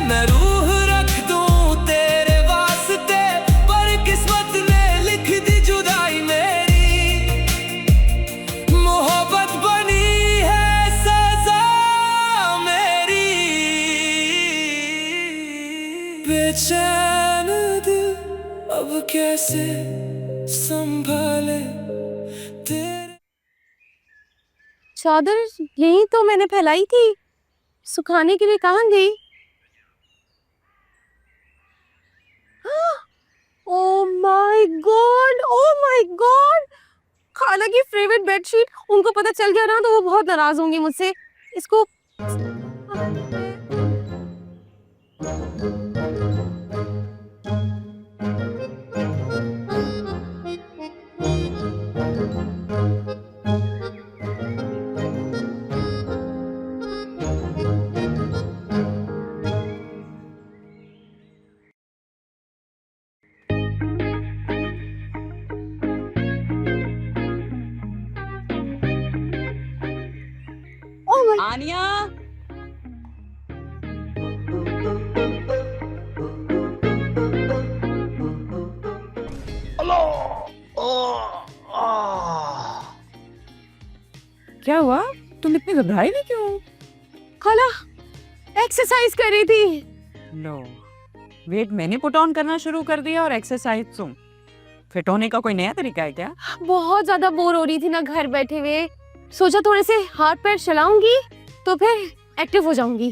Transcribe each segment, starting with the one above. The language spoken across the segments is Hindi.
मैं रूह रख दूं तेरे वास्ते, पर किस्मत ने लिख दी जुदाई मेरी। मोहब्बत बनी है सजा मेरी। बेचैन दिल अब कैसे संभाले तेरे। चादर यही तो मैंने फैलाई थी, सुखाने के लिए कहाँ गई? Oh my God, oh my God! खाला की फेवरेट बेडशीट, उनको पता चल गया ना तो वो बहुत नाराज होंगी मुझसे। इसको आनिया, क्या हुआ? तुम इतनी घबराई नहीं क्यों? खाला एक्सरसाइज कर रही थी। लो वेट मैंने पुट ऑन करना शुरू कर दिया और एक्सरसाइज तुम। फिट होने का कोई नया तरीका है क्या? बहुत ज्यादा बोर हो रही थी ना घर बैठे हुए, सोचा थोड़े से हाथ पैर चलाऊंगी तो फिर एक्टिव हो जाऊंगी।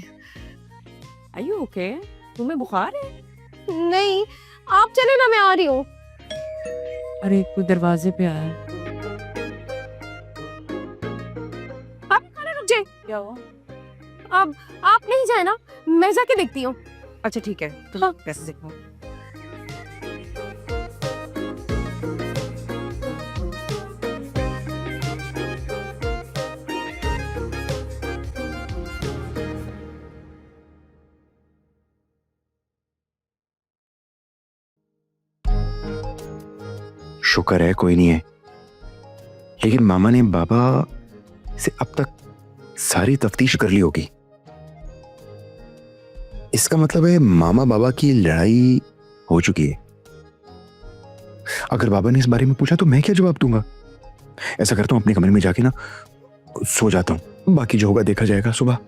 Are you okay? तुम्हें बुखार है? नहीं, आप चले ना, मैं आ रही हूँ। अरे कोई दरवाजे पे आया। आप खाना रुक जाए। क्या हुआ? अब आप नहीं जाए ना, मैं जाके देखती हूँ। अच्छा ठीक है, तुम हाँ। कैसे देखो? शुक्र है कोई नहीं है, लेकिन मामा ने बाबा से अब तक सारी तफ्तीश कर ली होगी। इसका मतलब है मामा बाबा की लड़ाई हो चुकी है। अगर बाबा ने इस बारे में पूछा तो मैं क्या जवाब दूंगा? ऐसा करता हूं अपने कमरे में जाके ना सो जाता हूं, बाकी जो होगा देखा जाएगा सुबह।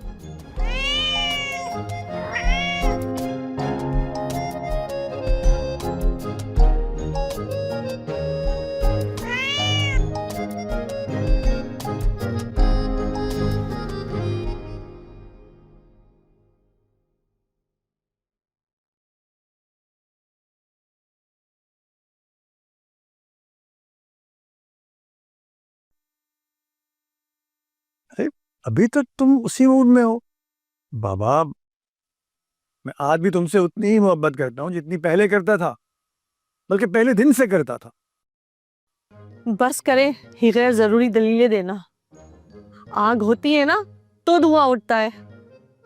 अभी तो तुम उसी मूड में हो। बाबा, मैं आज भी तुमसे उतनी ही मोहब्बत करता हूँ जितनी पहले करता था, बल्कि पहले दिन से करता था। बस करे ही गैर जरूरी दलीलें देना। आग होती है ना तो धुआं उठता है।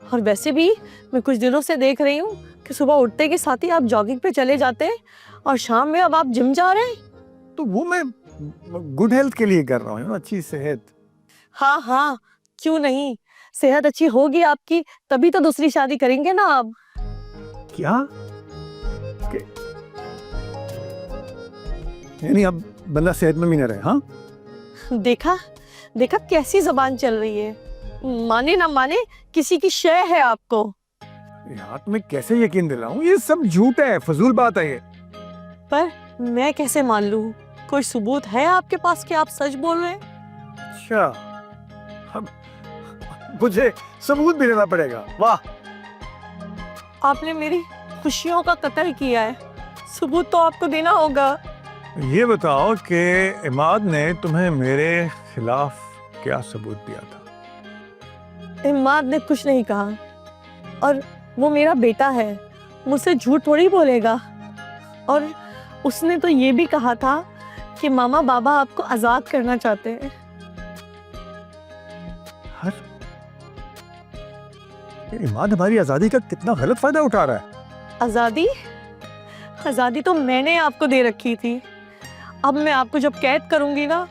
और वैसे भी मैं कुछ दिनों से देख रही हूँ कि सुबह उठते के साथ ही आप जॉगिंग पे चले जाते हैं और शाम में अब आप जिम जा रहे हैं। तो वो मैं गुड हेल्थ के लिए कर रहा हूँ, अच्छी सेहत। हाँ हाँ, क्यों नहीं, सेहत अच्छी होगी आपकी तभी तो दूसरी शादी करेंगे ना आप। क्या? यानी अब बंदा सेहतमंद ही न रहे? हाँ, देखा देखा कैसी जबान चल रही है। माने ना माने किसी की शय है आपको। यार तुम्हें कैसे यकीन दिलाऊं, ये सब झूठ है, फजूल बात है ये। पर मैं कैसे मान लूं? कोई सबूत है आपके पास कि आप सच बोल रहे हैं? अच्छा, अब मुझे सबूत भी देना पड़ेगा? वाह, आपने मेरी खुशियों का कत्ल किया है, सबूत तो आपको देना होगा। ये बताओ कि इमाद ने तुम्हें मेरे खिलाफ क्या सबूत दिया था? इमाद ने कुछ नहीं कहा, और वो मेरा बेटा है, मुझसे झूठ थोड़ी बोलेगा। और उसने तो ये भी कहा था कि मामा बाबा आपको आजाद करना चाहते हैं। इमाद हमारी आजादी का कितना गलत फायदा उठा रहा है। आजादी? आजादी तो मैंने आपको दे रखी थी। अब मैं आपको जब कैद करूंगी ना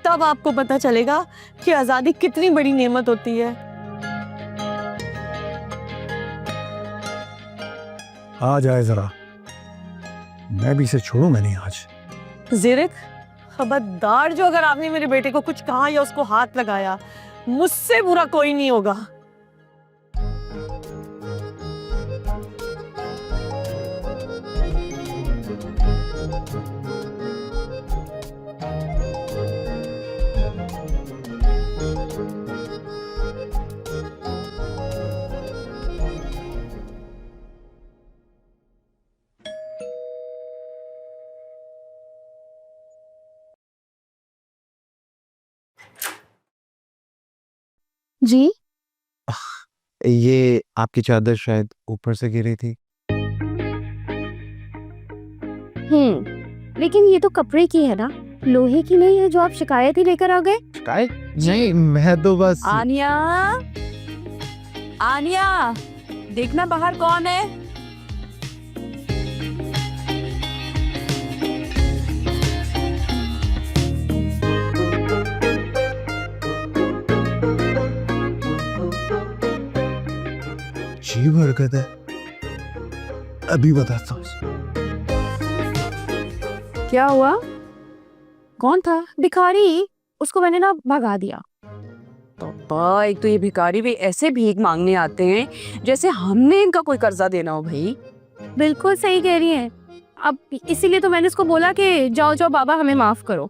तब आपको पता चलेगा कि आजादी कितनी बड़ी नेमत होती है। आ जाए जरा, मैं भी इसे छोड़ूंगा नहीं आज। ज़ेरक, खबरदार जो अगर आपने मेरे बेटे को कुछ कहा या उसको हाथ लगाया, मुझसे बुरा कोई नहीं होगा। जी ये आपकी चादर शायद ऊपर से गिरी थी। लेकिन ये तो कपड़े की है ना, लोहे की नहीं है जो आप शिकायत ही लेकर आ गए। शिकायत नहीं, मैं तो बस आनिया, आनिया, देखना बाहर कौन है। अजीब हरकत है, अभी बताता हूँ। क्या हुआ? कौन था? भिखारी, उसको मैंने ना भगा दिया। पापा, एक तो ये भिखारी भी ऐसे भीख मांगने आते हैं जैसे हमने इनका कोई कर्जा देना हो भाई। बिल्कुल सही कह रही हैं। अब इसीलिए तो मैंने उसको बोला कि जाओ जाओ बाबा, हमें माफ करो।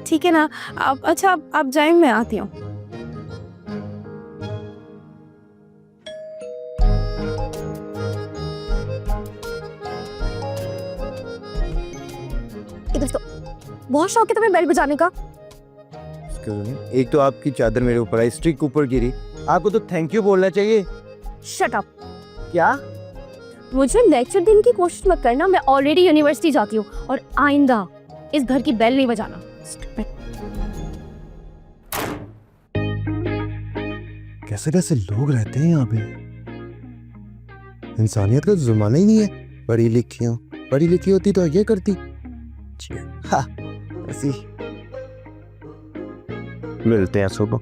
ठीक है ना? अब अच्छा, आप जाएं, मैं आती हूँ। इधर तो बहुत शौक है तुम्हें बेल बजाने का। एक तो आपकी चादर मेरे ऊपर आई, स्टिक ऊपर गिरी, आपको तो थैंक यू बोलना चाहिए। Shut up. क्या? मुझे लेक्चर देने की कोशिश मत करना, मैं ऑलरेडी यूनिवर्सिटी जाती हूँ और आइंदा इस घर की बेल नहीं बजाना। कैसे कैसे लोग रहते हैं यहाँ पे, इंसानियत का जमाना ही नहीं है। पढ़ी लिखी होती तो ये करती। हाँ, ऐसी मिलते हैं सुबह।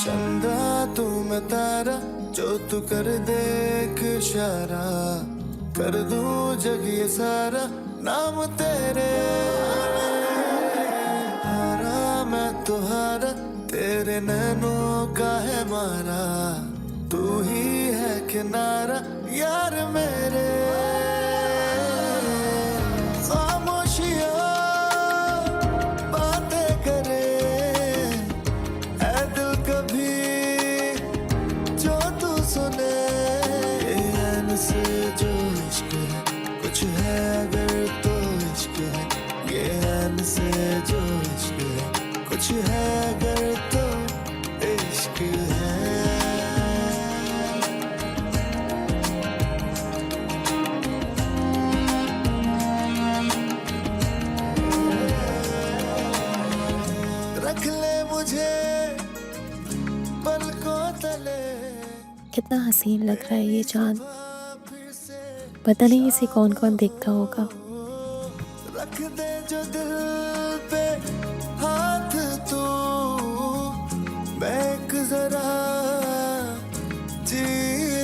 चंदा तू मैं तारा, जो तू कर दे एक इशारा, कर दूं जग ये सारा नाम तेरे। हारा मैं तो हारा, तेरे नैनों का है मारा, तू ही है किनारा यार मेरे। खामोशियां बातें करे ऐ दिल कभी जो तू सुने। ये ऐन से जो इश्क है कुछ है अगर तो इश्क है, ये ऐन से जो इश्क है कुछ है अगर तो इश्क है। रख ले मुझे पलकों तले। कितना हसीन लग रहा है ये चांद। पता नहीं इसे कौन कौन देखता होगा। रख दे जो दिल पे हाथ तू, मैं एक जरा जी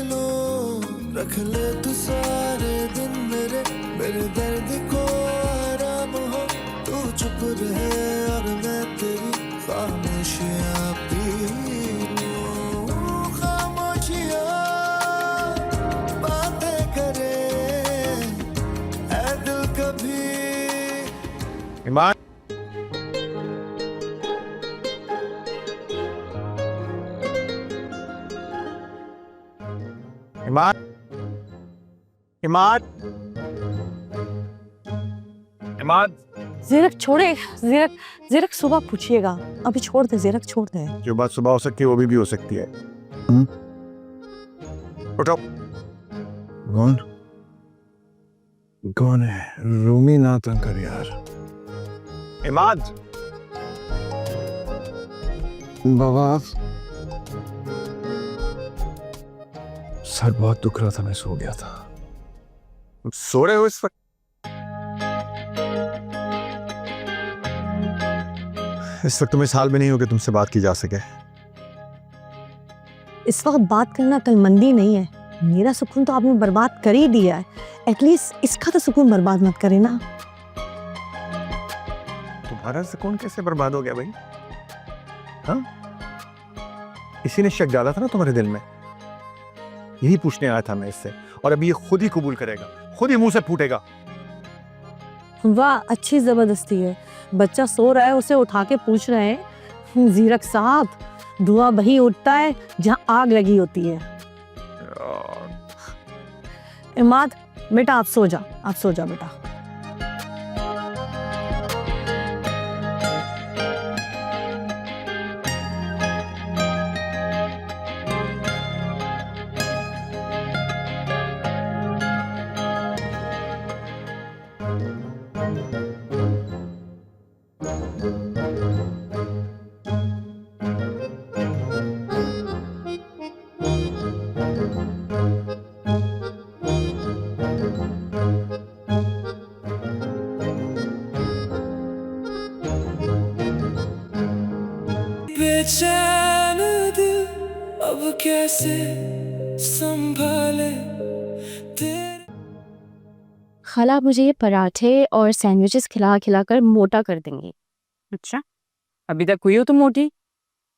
लूं। रख ले तू सारे दिन मेरे दर्द को आराम हो। तू चुप रहे और मैं तेरी खामोशियां पी लूं। खामोशियां बातें करे ऐ दिल कभी। ईमान, ईमान, ईमान, ईमान। ज़ेरक छोड़े, ज़ेरक सुबह पूछिएगा, अभी छोड़ दे ज़ेरक, छोड़ दे। जो बात सुबह हो सकती है वो भी हो सकती है। उठो। कौन है? रूमी ना तंग कर यार। इमाद, बाबा सर बहुत दुख रहा था, मैं सो गया था। सो रहे हो इस वक्त? इस वक्त तुम इस हाल में नहीं हो कि तुमसे बात की जा सके। इस वक्त बात करना अक्लमंदी नहीं है। मेरा सुकून तो आपने बर्बाद कर ही दिया है, एटलीस्ट इसका तो सुकून बर्बाद मत करे ना। तुम्हारा सुकून कैसे बर्बाद हो गया भाई? हाँ, इसी ने शक डाला था ना तुम्हारे दिल में। यही पूछने आया था मैं इससे, और अभी ये खुद ही कबूल करेगा, खुद ही मुंह से फूटेगा। वाह, अच्छी जबरदस्ती है। बच्चा सो रहा है, उसे उठा के पूछ रहे हैं। जीरक साहब, धुआं वही उठता है जहाँ आग लगी होती है। इमाद बेटा, आप सो जा बेटा। बेचैन दिल अब कैसे संभाले तेरे। खाला आप मुझे ये पराठे और सैंडविचेस खिला खिला कर मोटा कर देंगी। अच्छा, अभी तक हुई हो तुम मोटी?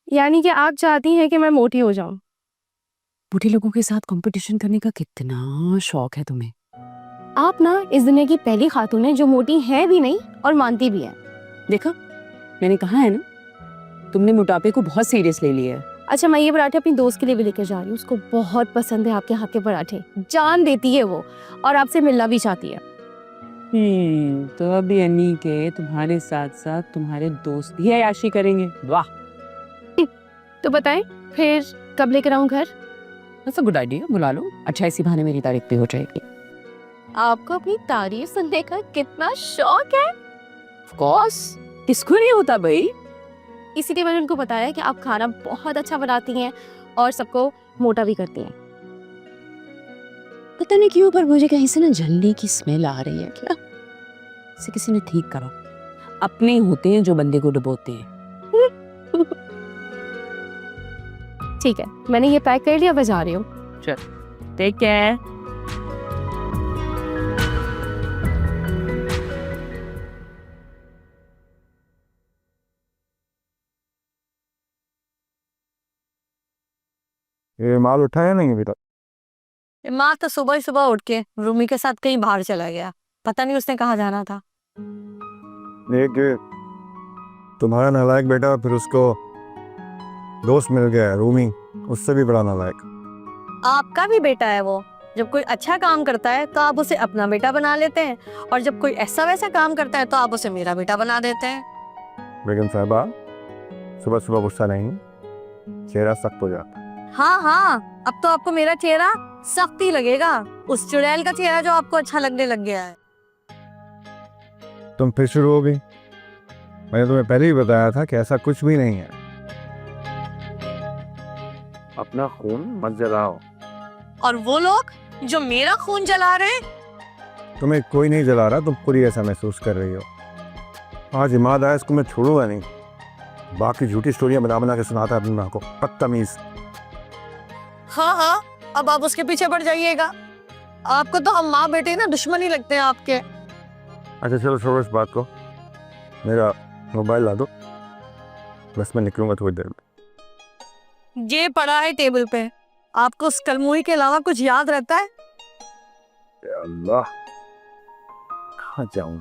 यानी कि आप चाहती हैं कि मैं मोटी हो जाऊं? बूढ़े लोगों के साथ कंपटीशन करने का कितना शौक है तुम्हें। आप ना इस दुनिया की पहली खातून है जो मोटी है भी नहीं और मानती भी है। देखा, मैंने कहा है ना, तुमने मोटापे को बहुत सीरियस ले लिया है। अच्छा, मैं ये पराठे अपनी दोस्त के लिए भी लेकर जा रही हूँ। उसको बहुत पसंद है आपके हाथ के पराठे, जान देती है वो, और आपसे मिलना भी चाहती है। तो अभी अन्नी के तुम्हारे साथ साथ तुम्हारे दोस्त भी अय्याशी करेंगे। वाह, तो बताएं फिर कब लेकर आऊं घर? that's a good idea, बुला लो। अच्छा, इसी बहाने मेरी तारीफ भी हो जाएगी। आपको अपनी तारीफ सुनने का कितना शौक है। Of course, किसको नहीं होता भाई। इसीलिए मैंने उनको बताया कि आप खाना बहुत अच्छा बनाती हैं और सबको मोटा भी करती हैं। पता नहीं क्यों, पर मुझे कहीं से ना जलने की स्मेल आ रही है। क्या इसे किसी ने ठीक करो। अपने होते हैं जो बंदे को डुबोते हैं। ठीक है, मैंने ये पैक कर लिया, मैं जा रही हूँ। चल, टेक केयर। ये माल उठाया नहीं अभी तक? इमाद तो सुबह ही सुबह उठ के रूमी के साथ कहीं बाहर चला गया। पता नहीं उसने कहाँ जाना था। एक तुम्हारा नालायक बेटा, फिर उसको दोस्त मिल गया है रूमी, उससे भी बड़ा नालायक। आपका भी बेटा है वो। जब कोई अच्छा काम करता है तो आप उसे अपना बेटा बना लेते हैं, और जब कोई ऐसा वैसा काम करता है तो आप उसे मेरा बेटा बना देते हैं। बेगम साहबा, सुबह सुबह गुस्सा नहीं, चेहरा सख्त हो जाता। हाँ, अब तो आपको मेरा चेहरा सख्त ही लगेगा, उस चुड़ैल का चेहरा जो आपको अच्छा लगने लग गया है। तुम फिर शुरू हो गई। मैंने तुम्हें पहले ही बताया था कि ऐसा कुछ भी नहीं है। अपना खून मत जलाओ। और वो लोग जो मेरा खून जला रहे हैं, तुम्हें कोई नहीं जला रहा, तुम पूरी ऐसा महसूस कर रही हो। आज इमाद आया, इसको मैं छोड़ूंगा नहीं। बाकी झूठी स्टोरियां बना बना के सुनाता है अपनी माँ को, बदतमीज। हाँ, अब आप उसके पीछे पड़ जाइएगा। आपको तो हम माँ बेटे ना दुश्मन ही लगते हैं आपके। अच्छा चलो, छोड़ो इस बात को, मेरा मोबाइल ला दो, बस मैं निकलूंगा थोड़ी देर में। ये पड़ा है टेबल पे। आपको उस कलमुही के अलावा कुछ याद रहता है? अल्लाह, कहाँ जाऊँ?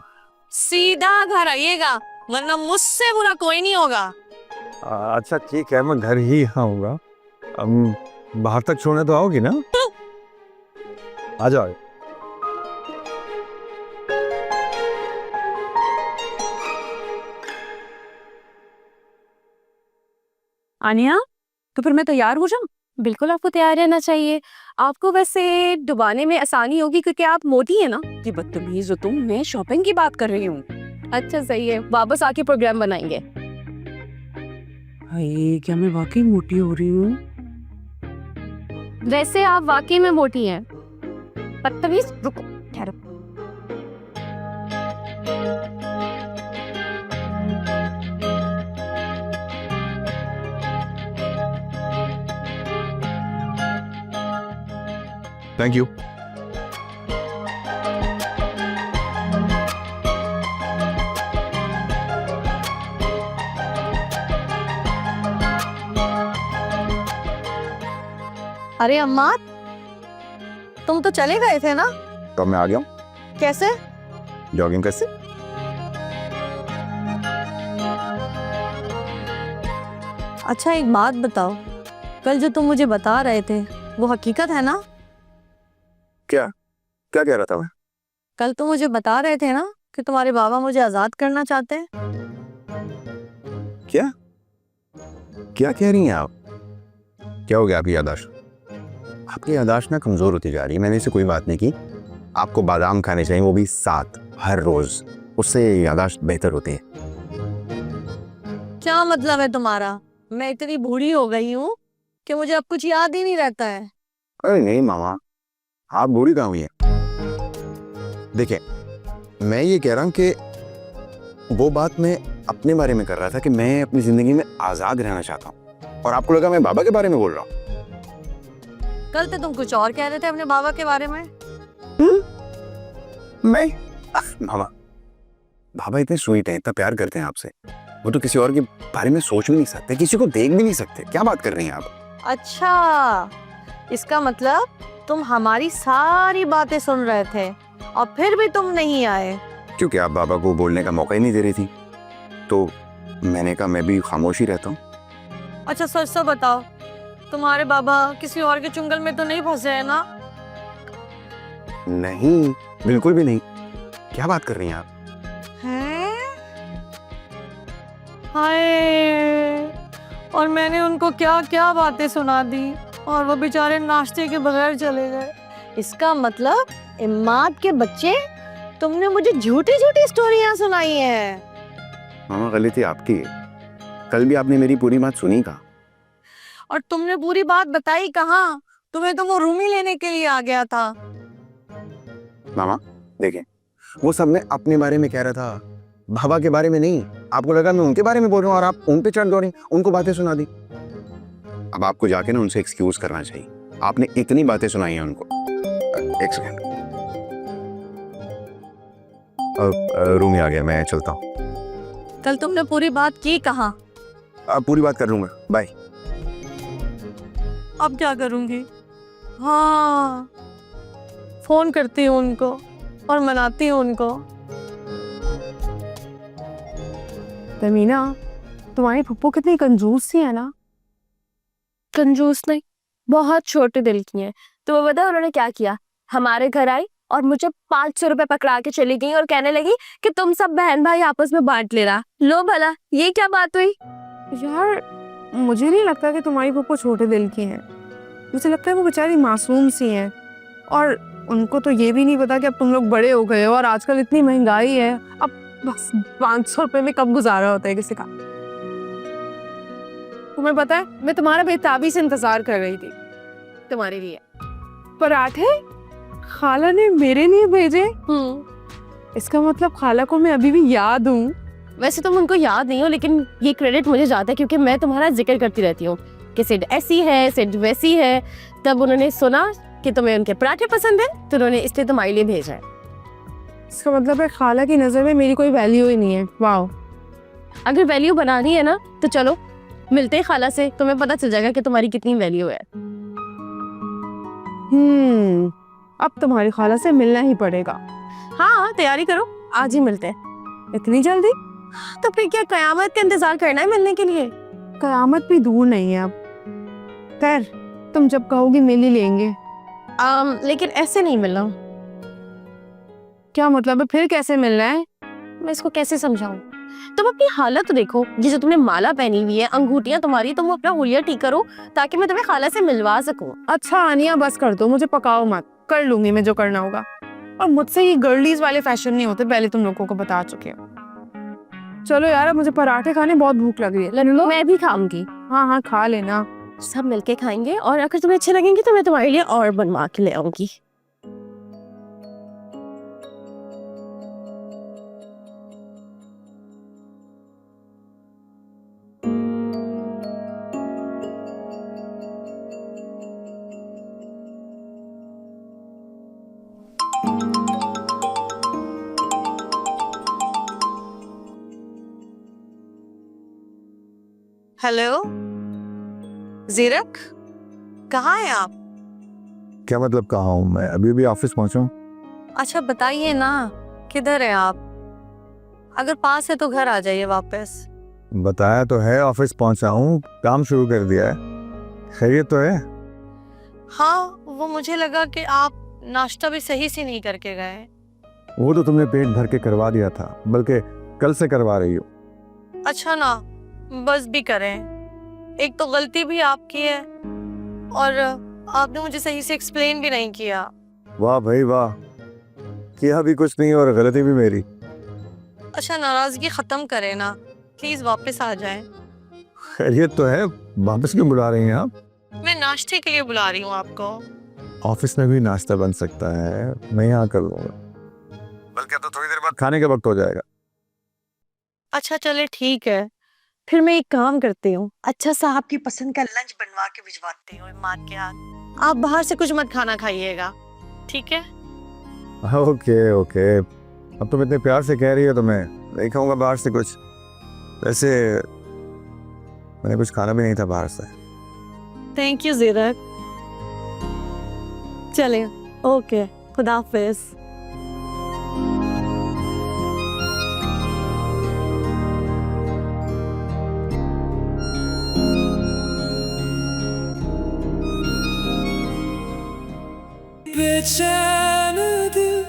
सीधा घर आइएगा, वरना मुझसे बुरा कोई नहीं होगा। अच्छा ठीक है, मैं घर ही आऊंगा। बाहर तक छोड़ने तो आओगी ना? आ जाओ। आनिया, तो फिर मैं तैयार हो जाऊं? बिल्कुल, आपको तैयार रहना चाहिए। आपको वैसे डुबाने में आसानी होगी क्योंकि आप मोटी है ना। ये बदतमीज हो तुम, मैं शॉपिंग की बात कर रही हूँ। अच्छा सही है, वापस आके प्रोग्राम बनाएंगे। हाय, क्या मैं वाकई मोटी हो रही हूँ? वैसे आप वाकई में मोटी हैं। बदतमीज, रुको। ठहरो। Thank you. अरे अम्मा, तुम तो चले गए थे ना? तो मैं आ गया हूँ। कैसे? जॉगिंग कैसे? अच्छा एक बात बताओ, कल जो तुम मुझे बता रहे थे वो हकीकत है ना? क्या क्या कह रहा था मैं? कल तुम मुझे बता रहे थे ना कि तुम्हारे बाबा मुझे आजाद करना चाहते हैं। क्या क्या कह रही हैं आप? क्या हो गया आपकी याददाश्त? आपकी याददाश्त ना कमजोर होती जा रही है। मैंने ऐसे कोई बात नहीं की। आपको बादाम खाने चाहिए, वो भी 7 हर रोज, उससे याददाश्त बेहतर होती है। क्या मतलब है तुम्हारा? मैं इतनी बूढ़ी हो गई हूँ कि मुझे अब कुछ याद ही नहीं रहता है। अरे नहीं मामा, आप बूढ़ी कहाँ हुई है? देखिए, मैं ये कह रहा हूँ कि वो बात मैं अपने बारे में कर रहा था कि मैं अपनी जिंदगी में आजाद रहना चाहता हूँ, और आपको लगा मैं बाबा के बारे में बोल रहा हूँ। कल तो तुम कुछ और कह रहे थे अपने बाबा के बारे में। मैं मामा, बाबा इतने स्वीट हैं, इतना प्यार करते हैं आपसे, वो तो किसी और के बारे में सोच भी नहीं सकते, किसी को देख भी नहीं सकते। क्या बात कर रही हैं आप? अच्छा, इसका मतलब तुम हमारी सारी बातें सुन रहे थे और फिर भी तुम नहीं आए। क्योंकि आप बाबा को बोलने का मौका ही नहीं दे रही थी, तो मैंने कहा मैं भी खामोश ही रहता हूँ। अच्छा सच तो बताओ, तुम्हारे बाबा किसी और के चुंगल में तो नहीं फंसे हैं ना? नहीं, बिल्कुल भी नहीं। क्या बात कर रही हैं आप? हैं? हाय, और मैंने उनको क्या क्या बातें सुना दी और वो बेचारे नाश्ते के बगैर चले गए। इसका मतलब इम्माद के बच्चे, तुमने मुझे झूठी झूठी स्टोरियां सुनाई हैं। मामा गलती आपकी है, कल भी आपने मेरी पूरी बात सुनी कहा। और तुमने पूरी बात बताई कहाँ? तुम्हें तो वो रूमी लेने के लिए आ गया था। मामा देखें, वो सब मैं अपने बारे में कह रहा था, बाबा के बारे में नहीं। आपको लगा मैं उनके बारे में बोल रहा हूँ और आप उन पे चढ़ दौड़ी, उनको बातें सुना दी। अब आपको जाके ना उनसे एक्सक्यूज करना चाहिए, आपने इतनी बातें सुनाई हैं उनको। एक सेकंड, रूमी आ गया, मैं चलता हूँ। कल तुमने पूरी बात की कहाँ? अब पूरी बात कर लूंगा, बाय। अब क्या करूंगी? हाँ, फोन करती हूँ उनको और मनाती हूँ उनको। तमीना, तुम्हारी फुप्पो कितनी कंजूस सी है ना। कंजूस नहीं, बहुत छोटे दिल की है। तो वो बता उन्होंने क्या किया? हमारे घर आई और मुझे 500 रुपए पकड़ा के चली गई और कहने लगी कि तुम सब बहन भाई आपस में बांट लेना। लो भला, ये क्या बात हुई? यार, मुझे नहीं लगता कि तुम्हारी फुप्पो छोटे दिल की है। मुझे लगता है वो बेचारी मासूम सी है, और उनको तो ये भी नहीं पता कि अब तुम लोग बड़े हो गए हो और आजकल इतनी महंगाई है, अब बस 500 रुपए में कब गुजारा होता है किसी का। तुम्हें पता है, मैं तुम्हारा बेताबी से इंतजार कर रही थी तुम्हारे लिए। पराठे खाला ने मेरे लिए भेजे। इसका मतलब खाला को मैं अभी भी याद हूँ। वैसे तुम उनको याद नहीं हो, लेकिन ये क्रेडिट मुझे जाता है क्योंकि मैं तुम्हारा जिक्र करती रहती हूँ कि सिड ऐसी है, सिड वैसी है। तब उन्होंने सुना कि तुम्हें उनके पराठे पसंद है, तो उन्होंने इसलिए तुम्हारे लिए भेजा है। इसका मतलब है खाला की नजर में मेरी कोई वैल्यू ही नहीं है। वाह, अगर वैल्यू बनानी है ना तो चलो मिलते हैं खाला से, तुम्हें पता चल जाएगा कि तुम्हारी कितनी वैल्यू है। अब तुम्हारी खाला से मिलना ही पड़ेगा। हाँ, तैयारी करो, आज ही मिलते हैं। इतनी जल्दी? तो फिर क्या कयामत का इंतजार करना है मिलने के लिए? कयामत भी दूर नहीं है अब। खैर, तुम जब कहोगी मिल ही लेंगे। लेकिन ऐसे नहीं मिलना। क्या मतलब है? फिर कैसे मिलना है? मैं इसको कैसे समझाऊं? तुम अपनी हालत तो देखो, ये जो तुमने माला पहनी हुई है, अंगूठियां तुम्हारी, तुम अपना हुलिया ठीक करो ताकि मैं तुम्हें खाला से मिलवा सकूं। अच्छा आनिया, बस कर दो, मुझे पकाओ मत। कर लूंगी मैं जो करना होगा। और मुझसे ये गर्लीज वाले फैशन नहीं होते, पहले तुम लोगों को बता चुके हो। चलो यार, अब मुझे पराठे खाने बहुत भूख लग रही है। लो, मैं भी खाऊंगी। हाँ हाँ, खा लेना, सब मिलके खाएंगे, और अगर तुम्हें अच्छे लगेंगे तो मैं तुम्हारे लिए और बनवा के ले आऊंगी। हेलो जीरक, कहाँ हैं आप? क्या मतलब कहाँ हूँ मैं? अभी भी ऑफिस पहुंचा हूँ। अच्छा बताइए ना, किधर हैं आप? अगर पास है तो घर आ जाइए वापस। बताया तो है, ऑफिस पहुंचा हूँ, काम शुरू कर दिया है। खैरियत तो है? हाँ, वो मुझे लगा कि आप नाश्ता भी सही से नहीं करके गए। वो तो तुमने पेट भर के करवा दिया था, बल्कि कल से करवा रही हो। अच्छा ना, बस भी करें। एक तो गलती भी आपकी है और आपने मुझे सही से एक्सप्लेन भी नहीं किया। वाह भाई वाह, किया भी कुछ नहीं और गलती भी मेरी। अच्छा, नाराजगी खत्म करें ना, प्लीज वापस आ जाएं। खैरियत तो है, वापस क्यों बुला रही हैं आप? मैं नाश्ते के लिए बुला रही हूँ आपको। ऑफिस में भी नाश्ता बन सकता है, मैं यहाँ कर लूंगा, बल्कि तो थोड़ी देर बाद खाने का वक्त हो जाएगा। अच्छा चले ठीक है, फिर मैं एक काम करती हूँ, अच्छा सा आपकी पसंद का लंच बनवा के भिजवाती हूँ इमाद के हाथ। आप बाहर से कुछ मत खाना खाइएगा, ठीक है? ओके ओके, अब तुम इतने प्यार से कह रही हो तो मैं नहीं खाऊंगा बाहर से कुछ। वैसे मैंने कुछ खाना भी नहीं था बाहर से। Thank you Zirak. चले, ओके, खुदा हाफिज। बेचैन दिल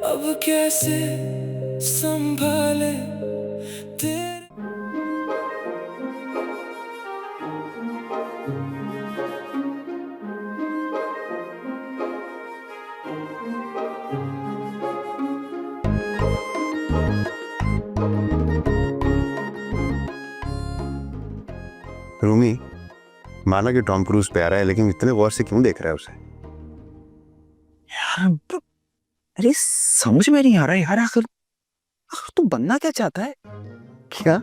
अब कैसे संभाले तेरे रूमी, माना कि टॉम क्रूज प्यारा है, लेकिन इतने गौर से क्यों देख रहा है उसे? यार अरे समझ में नहीं आ रहा यार, आखिर तू बनना क्या चाहता है? क्या?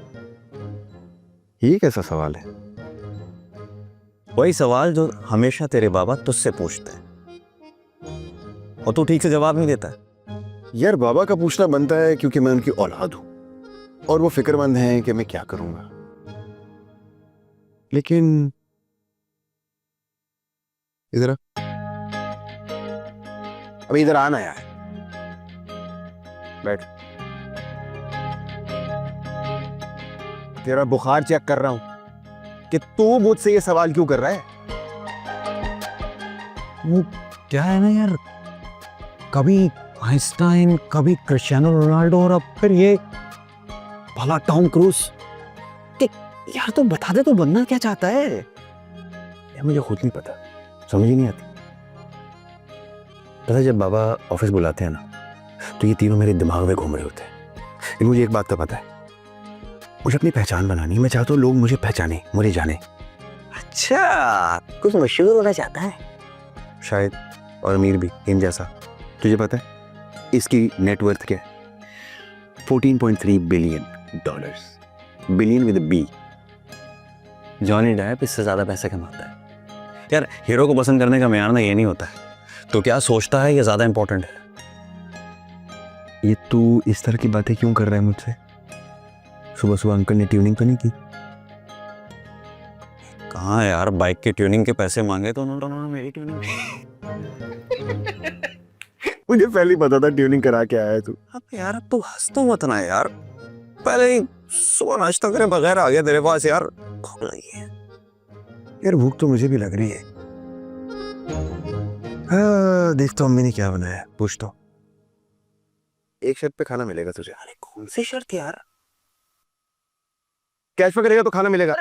ये कैसा सवाल है? वही सवाल जो हमेशा तेरे बाबा तुझसे पूछते हैं और तू ठीक से जवाब नहीं देता है। यार, बाबा का पूछना बनता है क्योंकि मैं उनकी औलाद हूं और वो फिक्रमंद हैं कि मैं क्या करूंगा। लेकिन इधर अभी इधर आना यार, बैठ। तेरा बुखार चेक कर रहा हूं कि तू मुझसे ये सवाल क्यों कर रहा है। वो क्या है ना यार, कभी आइंस्टाइन, कभी क्रिस्टियानो रोनाल्डो और अब फिर ये भला टॉम क्रूज। यार तो बता दे, तो बनना क्या चाहता है? यार मुझे खुद नहीं पता, समझ ही नहीं आती। पता है, जब बाबा ऑफिस बुलाते हैं ना, तो ये तीनों मेरे दिमाग में घूम रहे होते हैं। लेकिन मुझे एक बात तो पता है, मुझे अपनी पहचान बनानी है। मैं चाहता हूँ लोग मुझे पहचाने, मुझे जाने। अच्छा, कुछ मशहूर होना चाहता है शायद, और अमीर भी, इन जैसा। तुझे पता है इसकी नेटवर्थ क्या है? $14.3 billion. Billion with B. Johnny Depp इससे ज्यादा पैसे कमाता है। यार हीरो को पसंद करने का मेयार ना ये नहीं होता है, तो क्या सोचता है ये ज्यादा इंपॉर्टेंट है। ये तू इस तरह की बातें क्यों कर रहा है मुझसे? सुबह सुबह अंकल ने ट्यूनिंग तो नहीं की? कहाँ यार, बाइक के ट्यूनिंग के पैसे मांगे तो उन्होंने मेरी ट्यूनिंग। मुझे पहले ही पता था ट्यूनिंग करा के आया है तू। अब यार अब तू हंस तो मत ना यार, पहले ही सुबह नाश्ता करे बगैर आ गया तेरे पास। यार भूख लगी है। यार भूख तो मुझे भी लग रही है। हाँ, देखता हूँ मैंने क्या बनाया है, पूछता हूँ। एक शर्त पे खाना मिलेगा तुझे। अरे कौन सी शर्त यार? कैच पे करेगा तो खाना मिलेगा।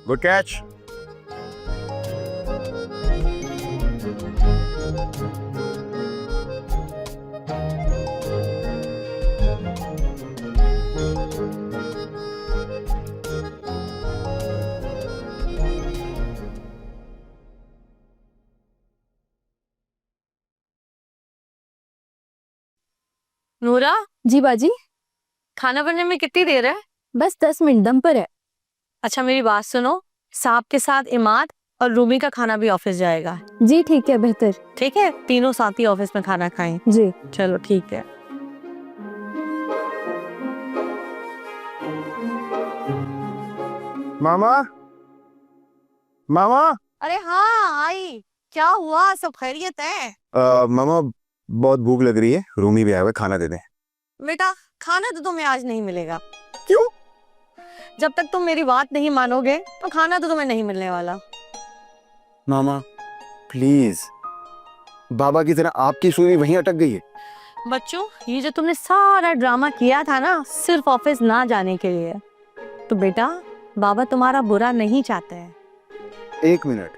Good catch. नूरा, जी बाजी, खाना बनने में कितनी देर है? बस 10 मिनट दम पर है। अच्छा मेरी बात सुनो, साहब के साथ इमाद और रूमी का खाना भी ऑफिस जाएगा। जी ठीक है, बेहतर। ठीक है, तीनों साथ ही ऑफिस में खाना खाएं। जी चलो ठीक है। मामा, मामा। अरे हाँ आई, क्या हुआ, सब खैरियत है? मामा बहुत भूख लग रही है, रूमी भी आया हुआ है, खाना दे दें। बेटा खाना तो तुम्हें आज नहीं मिलेगा। क्यों? जब तक तुम मेरी बात नहीं मानोगे तो खाना तो तुम्हें नहीं मिलने वाला। मामा प्लीज, बाबा की तरह आपकी सुई वहीं अटक गई है। बच्चों ये जो तुमने सारा ड्रामा किया था ना सिर्फ ऑफिस ना जाने के लिए, तो बेटा बाबा तुम्हारा बुरा नहीं चाहते हैं। एक मिनट,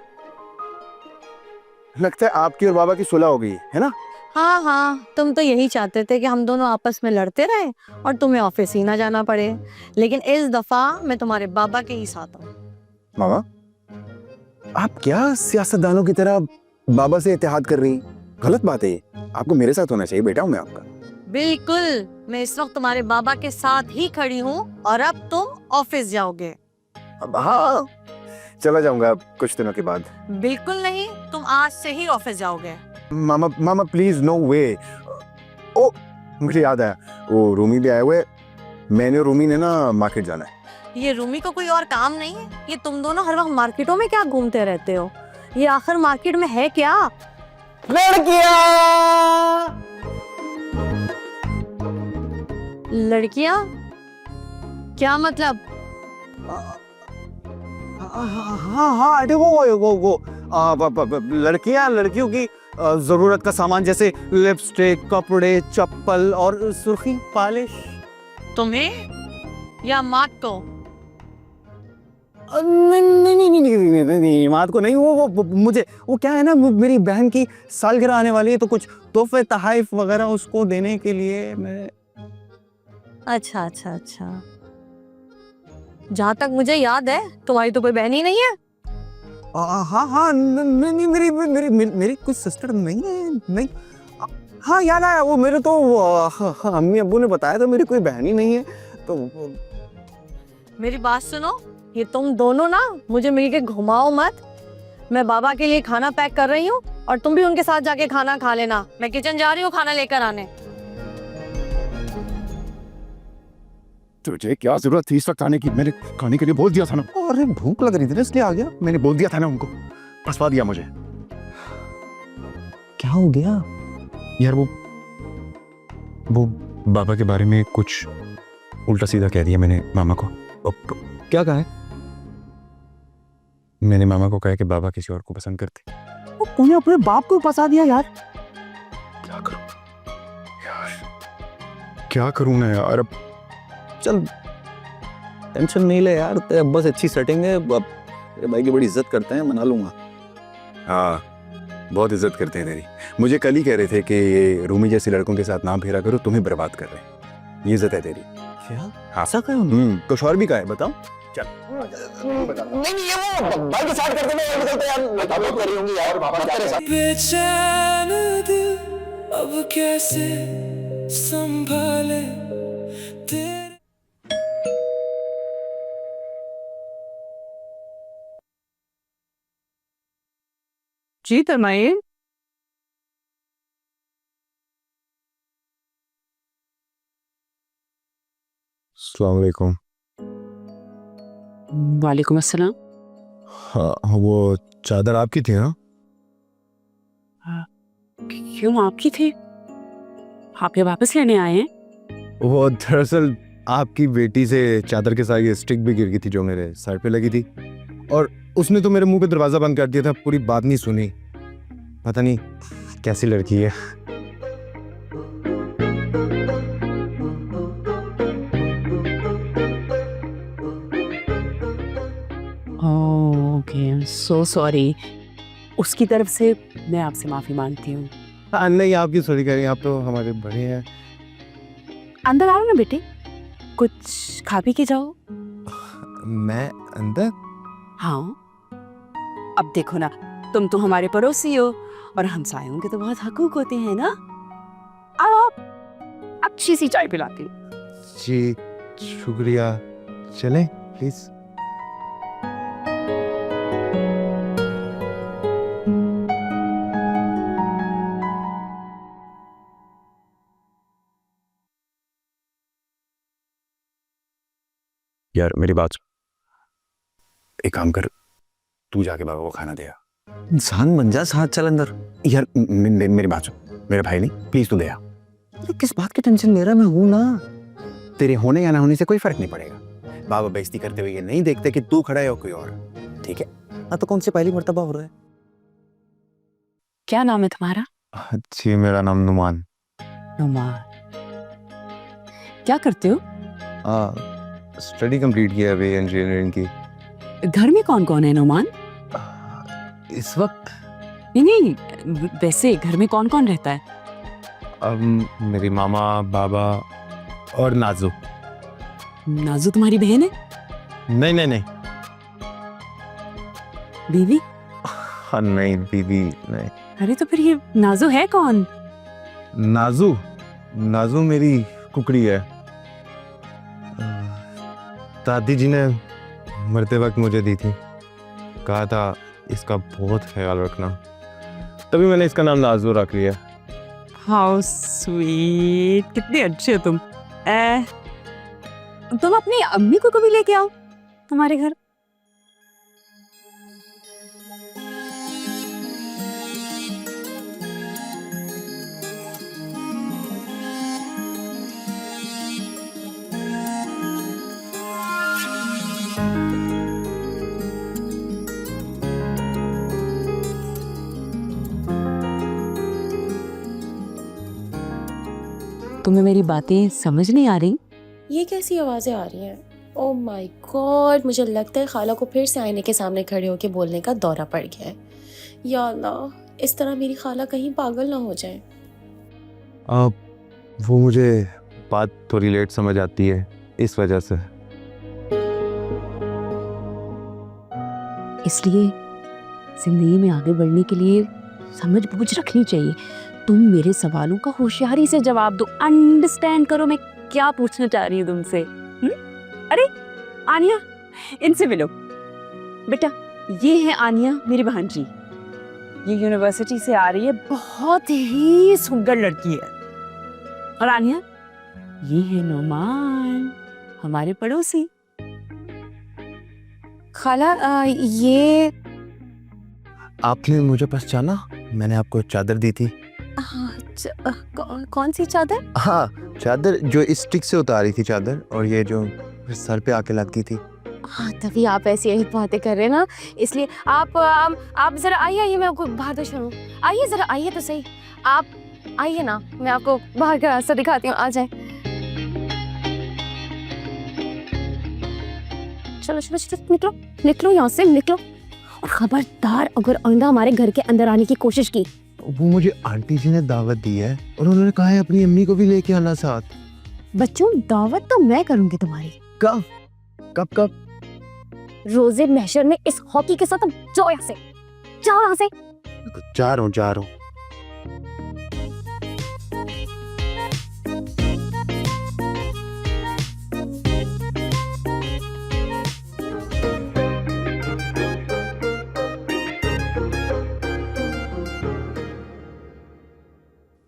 लगता है आपकी और बाबा की सुलह हो गई है ना? हाँ हाँ, तुम तो यही चाहते थे कि हम दोनों आपस में लड़ते रहे और तुम्हें ऑफिस ही ना जाना पड़े, लेकिन इस दफा मैं तुम्हारे बाबा के ही साथ हूँ। मामा आप क्या सियासतदानों की तरह बाबा से इत्तेहाद कर रही? गलत बात है ये, आपको मेरे साथ होना चाहिए, बेटा हूं मैं आपका। बिल्कुल, मैं इस वक्त तुम्हारे बाबा के साथ ही खड़ी हूँ और अब तुम ऑफिस जाओगे। अब हाँ, चला जाऊंगा कुछ दिनों के बाद। बिल्कुल नहीं, तुम आज से ही ऑफिस जाओगे। मामा मामा प्लीज, नो वे। ओ मुझे याद आया, वो रूमी भी आए हुए, मैंने और रूमी ने ना मार्केट जाना है। ये रूमी को कोई और काम नहीं है? ये तुम दोनों हर वक्त मार्केटों में क्या घूमते रहते हो? ये आखिर मार्केट में है क्या? लड़कियां? क्या मतलब? हाँ देखो वो लड़कियां, लड़कियों की जरूरत का सामान जैसे लिपस्टिक, कपड़े, चप्पल और सुर्खी, पॉलिश। तुम्हें या मात को? नहीं मात को नहीं, वो मुझे, वो क्या है ना, मेरी बहन की सालगिरह आने वाली है तो कुछ तोहफे तहाइफ वगैरह उसको देने के लिए मैं। अच्छा अच्छा अच्छा, जहाँ तक मुझे याद है तुम्हारी तो कोई बहन ही नहीं है। हाँ नहीं, मेरी कुछ सिस्टर नहीं है, नहीं। हाँ याद आया, वो मेरे तो अम्मी अब्बू ने बताया था मेरी कोई बहन ही नहीं है तो। मेरी बात सुनो, ये तुम दोनों ना मुझे मिलके घुमाओ मत। मैं बाबा के लिए खाना पैक कर रही हूँ और तुम भी उनके साथ जाके खाना खा लेना। मैं किचन जा रही हूँ खाना लेकर आने। तुझे क्या जरूरत थी इस वक्त आने की? मैंने खाने के लिए बोल दिया था ना। अरे भूख लग रही थी ना इसलिए आ गया। मैंने बोल दिया था ना उनको, फंसवा दिया मुझे। क्या हो गया यार वो बाबा के बारे में कुछ उल्टा सीधा कह दिया मैंने मामा को। क्या कहा है? मैंने मामा को कहा कि बाबा किसी और को पसंद करते। तूने अपने बाप को फंसा दिया यार। क्या करूं यार, क्या करूं ना यार। अब चल टेंशन नहीं ले यार, तेरे अब्बा से अच्छी सेटिंग है, अब तेरे भाई की बड़ी इज्जत करते हैं, मना लूंगा। हाँ बहुत इज्जत करते हैं तेरी। मुझे कल ही कह रहे थे कि ये रूमी जैसे लड़कों के साथ नाम फेरा करो, तुम्हें बर्बाद कर रहे हैं। ये इज्जत है तेरी। क्या हाँ ऐसा कहा? कुछ और भी कहा है, बताओ। चल नहीं ये वो भाई के साथ करके मैं निकलता यार, बताओ कर रही होंगी यार बाबा तेरे साथ। बेचैन दिल अब कैसे संभाले तेरे। जी तमाइन, अस्सलाम वालेकुम। वालेकुम अस्सलाम। हाँ वो चादर आपकी थी ना? क्यों आपकी थी? आप ये वापस लेने आए हैं? वो दरअसल आपकी बेटी से चादर के साथ ये स्टिक भी गिर गई थी जो मेरे सर पे लगी थी, और उसने तो मेरे मुंह पे दरवाजा बंद कर दिया था, पूरी बात नहीं सुनी। पता नहीं कैसी लड़की है। Okay, so sorry. उसकी तरफ से मैं आपसे माफी मांगती हूँ। हाँ नहीं, आपकी सॉरी कह रही हैं, आप तो हमारे बड़े हैं। अंदर आओ ना बेटे, कुछ खा पी के जाओ। मैं अंदर? हाँ अब देखो ना, तुम तो हमारे पड़ोसी हो और हमसायों के तो बहुत हकूक होते हैं ना। आओ, अच्छी सी चाय पिलाती हूँ। जी शुक्रिया, चलें प्लीज। यार मेरी बात सुन। एक काम कर, तू जाके बाबा को खाना दे आ। इंसान बन जा, साथ चल अंदर। यार मेरी बात सुन, मेरा भाई नहीं, प्लीज तू दे आ। तो किस बात की टेंशन ले रहा, मैं हूं ना। तेरे होने या ना होने से कोई फर्क नहीं पड़ेगा। बाबा बेइज्जती करते हुए ये नहीं देखते कि तू खड़ा है और कोई और, ठीक है? हाँ तो कौन सी पहली मर्तबा हो रहा है? क्या नाम है तुम्हारा? जी मेरा नाम नुमान। नुमान। क्या करते हो? स्टडी कंप्लीट किया अभी इंजीनियरिंग की। घर में कौन कौन है नुमान? इस वक्त नहीं, वैसे घर में कौन कौन रहता है? मेरी मामा, बाबा और नाजू। नाजू तुम्हारी बहन है? नहीं नहीं नहीं। बीवी? हाँ नहीं, बीवी नहीं। अरे तो फिर ये नाजू है कौन? नाजू मेरी कुकड़ी है। दादी जी ने मरते वक्त मुझे दी थी, कहा था इसका बहुत ख्याल रखना, तभी मैंने इसका नाम नाजू रख लिया। हाउ स्वीट, कितने अच्छे हो तुम। तुम अपनी अम्मी को कभी लेके आओ हमारे घर। तुम्हें मेरी बातें समझ नहीं आ रही? ये कैसी आवाज़ें आ रही हैं? ओह माय गॉड, मुझे लगता है खाला को फिर से आईने के सामने खड़े होकर बोलने का दौरा पड़ गया है। या अल्लाह, इस तरह मेरी खाला कहीं पागल ना हो जाए। वो मुझे बात थोड़ी लेट समझ आती है, इस वजह से। इसलिए जिंदगी में आगे बढ़ने के लिए समझ बूझ रखनी चाहिए। तुम मेरे सवालों का होशियारी से जवाब दो, अंडरस्टैंड करो मैं क्या पूछना चाह रही हूँ तुमसे। अरे आनिया, इनसे मिलो। बेटा ये है आनिया, मेरी भांजी। ये यूनिवर्सिटी से आ रही है, बहुत ही सुंदर लड़की है। और आनिया, ये है नुमान, हमारे पड़ोसी। खाला ये आपने मुझे पहचाना? मैंने आपको चादर दी थी। कौन सी चादर? हाँ, चादर जो इस स्टिक से उतारी थी चादर, और ये जो सर पे आके लगती थी। हाँ, तभी आप ऐसी यही बातें कर रहे हैं ना, इसलिए आप जरा आइए, मैं आपको बाहर तो शुरू। आइए जरा, आइए तो सही। आप आइए ना, मैं आपको बाहर का रास्ता दिखाती हूँ, आ जाए। चलो चलो चलो, निकलो निकलो यहाँ से, निकलो। और खबरदार अगर आइंदा हमारे घर के अंदर आने की कोशिश की। वो मुझे आंटी जी ने दावत दी है, और उन्होंने कहा है अपनी अम्मी को भी लेके आना साथ। बच्चों, दावत तो मैं करूंगी तुम्हारी। कब कब कब? रोजे महशर में इस हॉकी के साथ। अब जाओ यहाँ से, जाओ यहाँ से। जा रहा हूँ।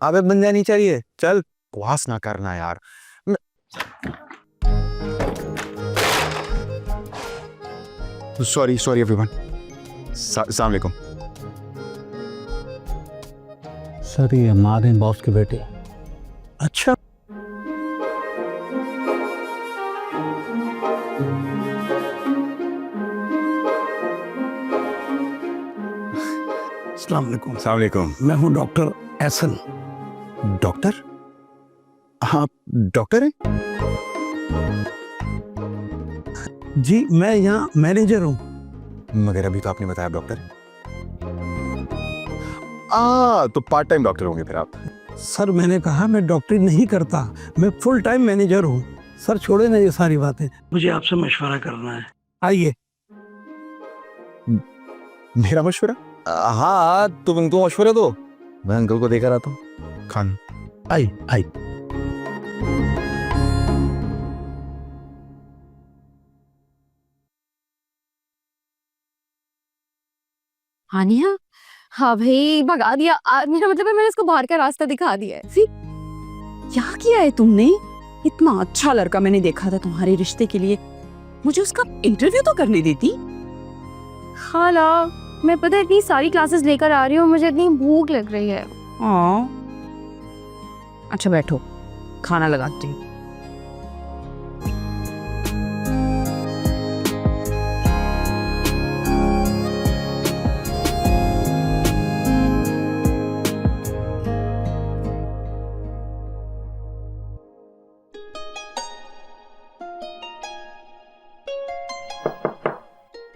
अबे बन जानी चाहिए, चल। बकवास ना करना यार। Sorry everyone. अस्सलाम वालेकुम। सर ये हमारे बॉस के बेटे। अच्छा, अस्सलाम वालेकुम। अस्सलाम वालेकुम। मैं हूँ डॉक्टर एहसन। डॉक्टर? आप डॉक्टर हैं? जी, मैं यहाँ मैनेजर हूँ। मगर अभी तो आपने बताया डॉक्टर। तो पार्ट टाइम डॉक्टर होंगे फिर आप? सर मैंने कहा मैं डॉक्टरी नहीं करता, मैं फुल टाइम मैनेजर हूँ। सर छोड़े ना ये सारी बातें, मुझे आपसे मशवरा करना है। आइए। मेरा मशवरा? हाँ, तुम इनको मशवरा दो, मैं अंकल को देखा रहा था। खान, आई। आनिया, हाँ भाई, भगा दिया। मेरा मतलब है मैंने इसको बाहर का रास्ता दिखा दिया है। क्या किया है तुमने? इतना अच्छा लड़का मैंने देखा था तुम्हारे रिश्ते के लिए, मुझे उसका इंटरव्यू तो करने देती। खाला, मैं पता है इतनी सारी क्लासेस लेकर आ रही हूँ, मुझे इतनी भूख लग रही है। अच्छा बैठो, खाना लगाती हूँ।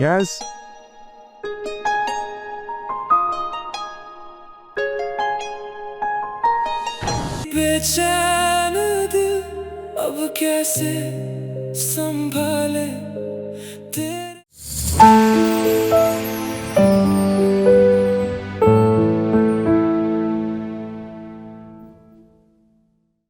यस बेचैन दिल अब कैसे संभाले